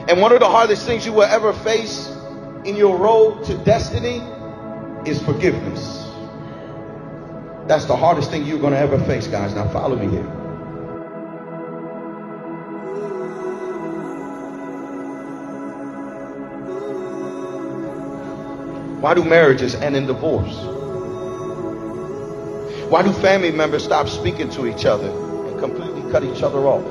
And one of the hardest things you will ever face in your road to destiny is forgiveness. That's the hardest thing you're going to ever face, guys. Now follow me here. Why do marriages end in divorce? Why do family members stop speaking to each other and completely cut each other off?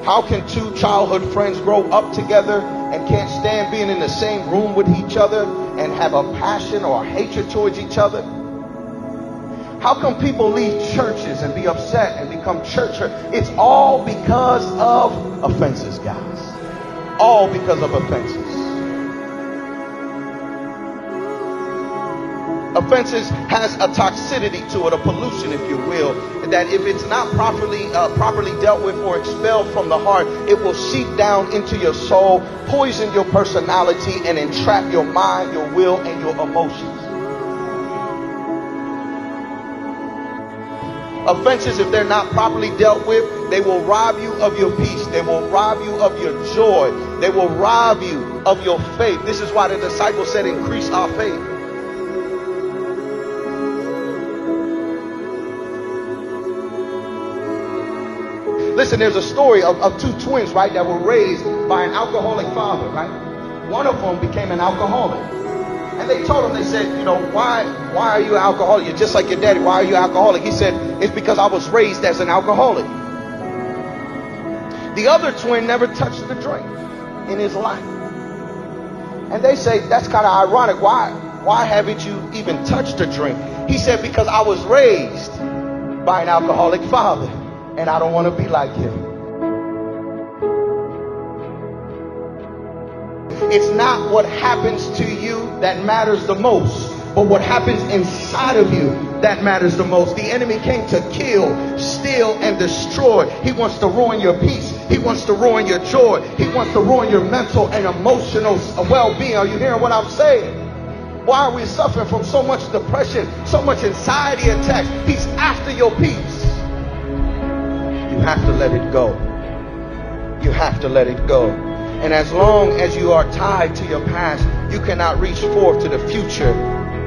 How can two childhood friends grow up together and can't stand being in the same room with each other and have a passion or a hatred towards each other? How come people leave churches and be upset and become church hurt? It's all because of offenses, guys. All because of offenses. Offenses has a toxicity to it, a pollution, if you will, that if it's not properly dealt with or expelled from the heart, it will seep down into your soul, poison your personality, and entrap your mind, your will, and your emotions. Offenses, if they're not properly dealt with, they will rob you of your peace. They will rob you of your joy. They will rob you of your faith. This is why the disciples said, increase our faith. Listen, there's a story of two twins, right, that were raised by an alcoholic father, right? One of them became an alcoholic. And they told him, they said, you know, why are you an alcoholic? You're just like your daddy. Why are you an alcoholic? He said, it's because I was raised as an alcoholic. The other twin never touched the drink in his life. And they say, that's kind of ironic. Why haven't you even touched a drink? He said, because I was raised by an alcoholic father. And I don't want to be like him. It's not what happens to you that matters the most, but what happens inside of you that matters the most. The enemy came to kill, steal, and destroy. He wants to ruin your peace. He wants to ruin your joy. He wants to ruin your mental and emotional well-being. Are you hearing what I'm saying? Why are we suffering from so much depression, so much anxiety attacks? He's after your peace. You have to let it go. You have to let it go. And as long as you are tied to your past, you cannot reach forth to the future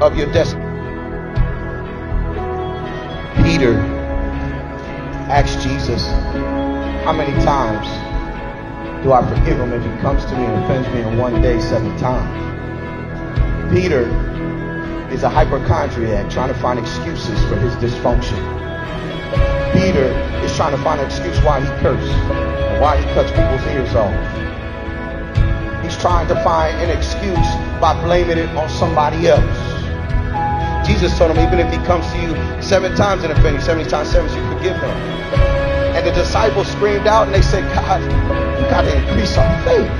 of your destiny. Peter asked Jesus, how many times do I forgive him if he comes to me and offends me in one day 7 times? Peter is a hypochondriac trying to find excuses for his dysfunction. Peter is trying to find an excuse why he cursed, why he cuts people's ears off. He's trying to find an excuse by blaming it on somebody else. Jesus told him, even if he comes to you 7 times and offends you, 70 times 7, you forgive him. And the disciples screamed out and they said, God, you got to increase our faith.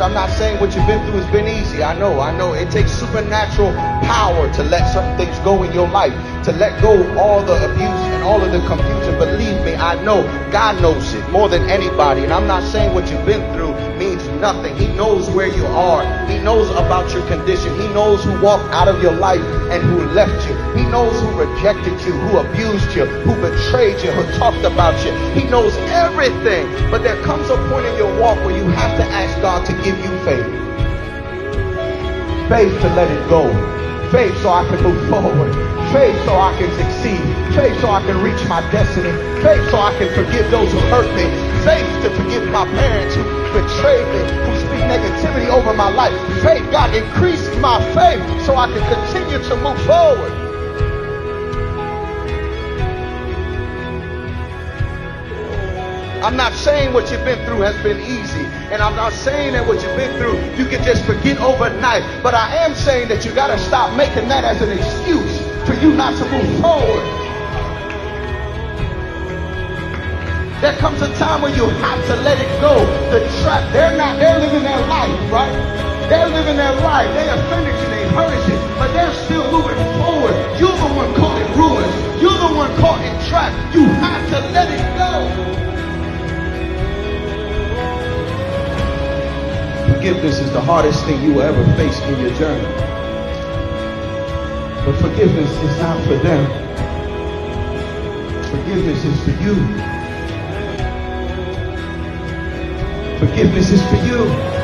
I'm not saying what you've been through has been easy. I know. It takes supernatural power to let certain things go in your life, to let go of all the abuse and all of the confusion. Believe me, I know God knows it more than anybody. And I'm not saying what you've been through means nothing. He knows where you are. He knows about your condition. He knows who walked out of your life and who left you. He knows who rejected you, who abused you, who betrayed you, who talked about you. He knows everything. But there comes a point in your walk where you have to ask God to give you faith. Faith to let it go. Faith so I can move forward. Faith so I can succeed. Faith so I can reach my destiny. Faith so I can forgive those who hurt me. Faith to forgive my parents who betrayed me, who speak negativity over my life. Faith, God, increase my faith so I can continue to move forward. I'm not saying what you've been through has been easy. And I'm not saying that what you've been through you can just forget overnight. But I am saying that you got to stop making that as an excuse for you not to move forward. There comes a time when you have to let it go. The trap, they're living their life, right? They're living their life. They offended you, they hurt you, but they're still moving forward. You're the one caught in ruins. You're the one caught in trap. You have to let it go. Forgiveness is the hardest thing you will ever face in your journey. But forgiveness is not for them. Forgiveness is for you. Forgiveness is for you.